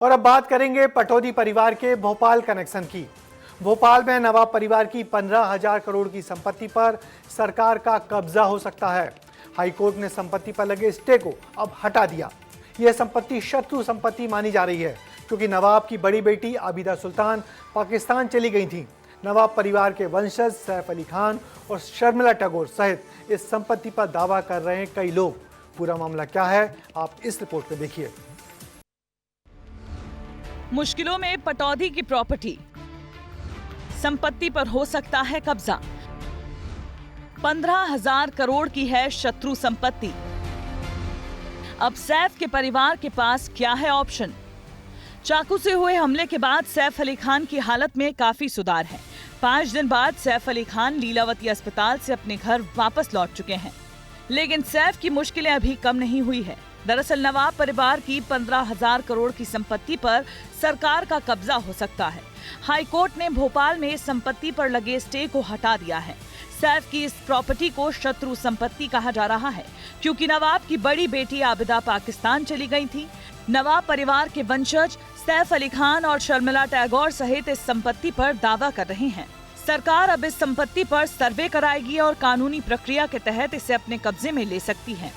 और अब बात करेंगे पटौदी परिवार के भोपाल कनेक्शन की। भोपाल में नवाब परिवार की 15,000 करोड़ की संपत्ति पर सरकार का कब्जा हो सकता है। हाईकोर्ट ने संपत्ति पर लगे स्टे को अब हटा दिया। यह संपत्ति शत्रु संपत्ति मानी जा रही है क्योंकि नवाब की बड़ी बेटी आबिदा सुल्तान पाकिस्तान चली गई थी। नवाब परिवार के वंशज सैफ अली खान और शर्मिला टैगोर सहित इस संपत्ति पर दावा कर रहे हैं कई लोग। पूरा मामला क्या है, आप इस रिपोर्ट में देखिए। मुश्किलों में पटौदी की प्रॉपर्टी, संपत्ति पर हो सकता है कब्जा। 15,000 करोड़ की है शत्रु संपत्ति। अब सैफ के परिवार के पास क्या है ऑप्शन? चाकू से हुए हमले के बाद सैफ अली खान की हालत में काफी सुधार है। 5 दिन बाद सैफ अली खान लीलावती अस्पताल से अपने घर वापस लौट चुके हैं, लेकिन सैफ की मुश्किलें अभी कम नहीं हुई है। दरअसल नवाब परिवार की 15,000 करोड़ की संपत्ति पर सरकार का कब्जा हो सकता है। हाईकोर्ट ने भोपाल में संपत्ति पर लगे स्टे को हटा दिया है। सैफ की इस प्रॉपर्टी को शत्रु संपत्ति कहा जा रहा है क्योंकि नवाब की बड़ी बेटी आबिदा पाकिस्तान चली गई थी। नवाब परिवार के वंशज सैफ अली खान और शर्मिला टैगोर सहित इस संपत्ति पर दावा कर रहे हैं। सरकार अब इस संपत्ति पर सर्वे कराएगी और कानूनी प्रक्रिया के तहत इसे अपने कब्जे में ले सकती है।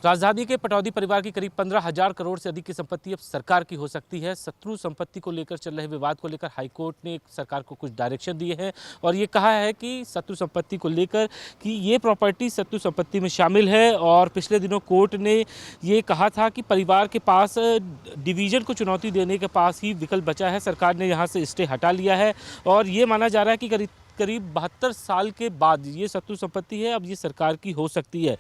राजधानी के पटौदी परिवार की करीब 15,000 करोड़ से अधिक की संपत्ति अब सरकार की हो सकती है। शत्रु संपत्ति को लेकर चल रहे विवाद को लेकर हाईकोर्ट ने सरकार को कुछ डायरेक्शन दिए हैं और ये कहा है कि शत्रु संपत्ति को लेकर कि ये प्रॉपर्टी शत्रु संपत्ति में शामिल है। और पिछले दिनों कोर्ट ने ये कहा था कि परिवार के पास डिवीजन को चुनौती देने के पास ही विकल्प बचा है। सरकार ने यहाँ से स्टे हटा लिया है और ये माना जा रहा है कि करीब 72 साल के बाद ये शत्रु संपत्ति है, अब ये सरकार की हो सकती है।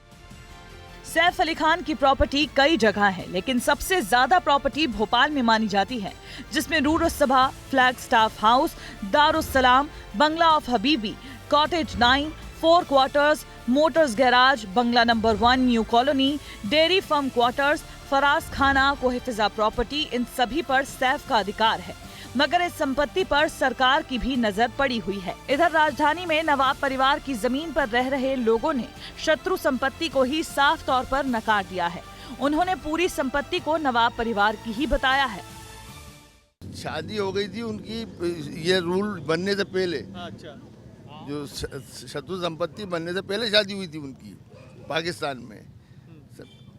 सैफ अली खान की प्रॉपर्टी कई जगह है, लेकिन सबसे ज्यादा प्रॉपर्टी भोपाल में मानी जाती है, जिसमें रूरस सभा, flag staff house, Darussalam, bungalow of Habibi, cottage 9, 4 quarters, motors garage, bungalow number 1 new colony, dairy farm quarters, फराज खाना, कोहिफिजा प्रॉपर्टी, इन सभी पर सैफ का अधिकार है। मगर इस संपत्ति पर सरकार की भी नजर पड़ी हुई है। इधर राजधानी में नवाब परिवार की जमीन पर रह रहे लोगों ने शत्रु संपत्ति को ही साफ तौर पर नकार दिया है। उन्होंने पूरी संपत्ति को नवाब परिवार की ही बताया है। शादी हो गई थी उनकी, ये रूल बनने से पहले। अच्छा। जो शत्रु संपत्ति बनने से पहले शादी हुई थी उनकी पाकिस्तान में।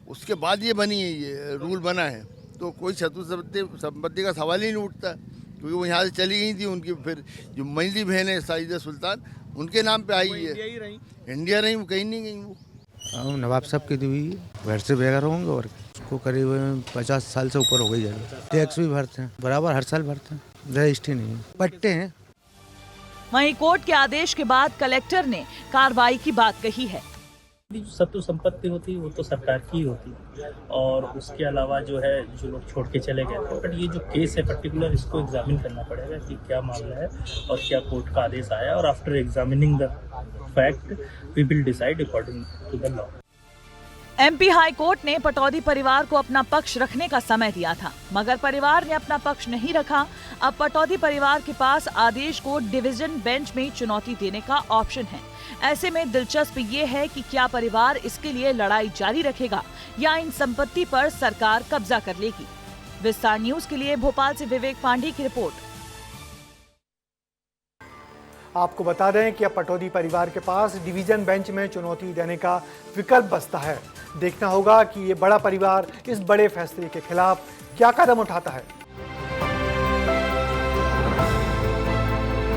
उसके बाद ये बनी है, ये रूल बना है, तो कोई शत्रु संपत्ति का सवाल ही नहीं उठता क्योंकि वो यहाँ से चली गई थी। उनकी फिर जो मंझली बहन है साजिदा सुल्तान, उनके नाम पे आई है। इंडिया रही, वो कहीं नहीं गई। वो नवाब साहब की दी हुई घर से बेघर होंगे और उसको करीब 50 साल से ऊपर हो गई है। टैक्स भी भरते हैं, बराबर हर साल भरते हैं, रजिस्ट्री नहीं है, पट्टे हैं। वहीं कोर्ट के आदेश के बाद कलेक्टर ने कार्रवाई की बात कही है। जो शत्रु संपत्ति होती है वो तो सरकार की होती है और उसके अलावा जो है जो लोग छोड़ के चले गए थे, बट ये जो केस है पर्टिकुलर, इसको एग्जामिन करना पड़ेगा कि क्या मामला है और क्या कोर्ट का आदेश आया, और after examining the fact we will decide according to the law. MP High Court ने पटौदी परिवार को अपना पक्ष रखने का समय दिया था, मगर परिवार ने अपना पक्ष नहीं रखा। अब पटौदी परिवार के पास आदेश को डिवीजन बेंच में चुनौती देने का ऑप्शन है। ऐसे में दिलचस्प ये है कि क्या परिवार इसके लिए लड़ाई जारी रखेगा या इन संपत्ति पर सरकार कब्जा कर लेगी। विस्तार न्यूज के लिए भोपाल से विवेक पांडे की रिपोर्ट। आपको बता दें कि अब पटौदी परिवार के पास डिवीजन बेंच में चुनौती देने का विकल्प बचता है। देखना होगा कि ये बड़ा परिवार इस बड़े फैसले के खिलाफ क्या कदम उठाता है।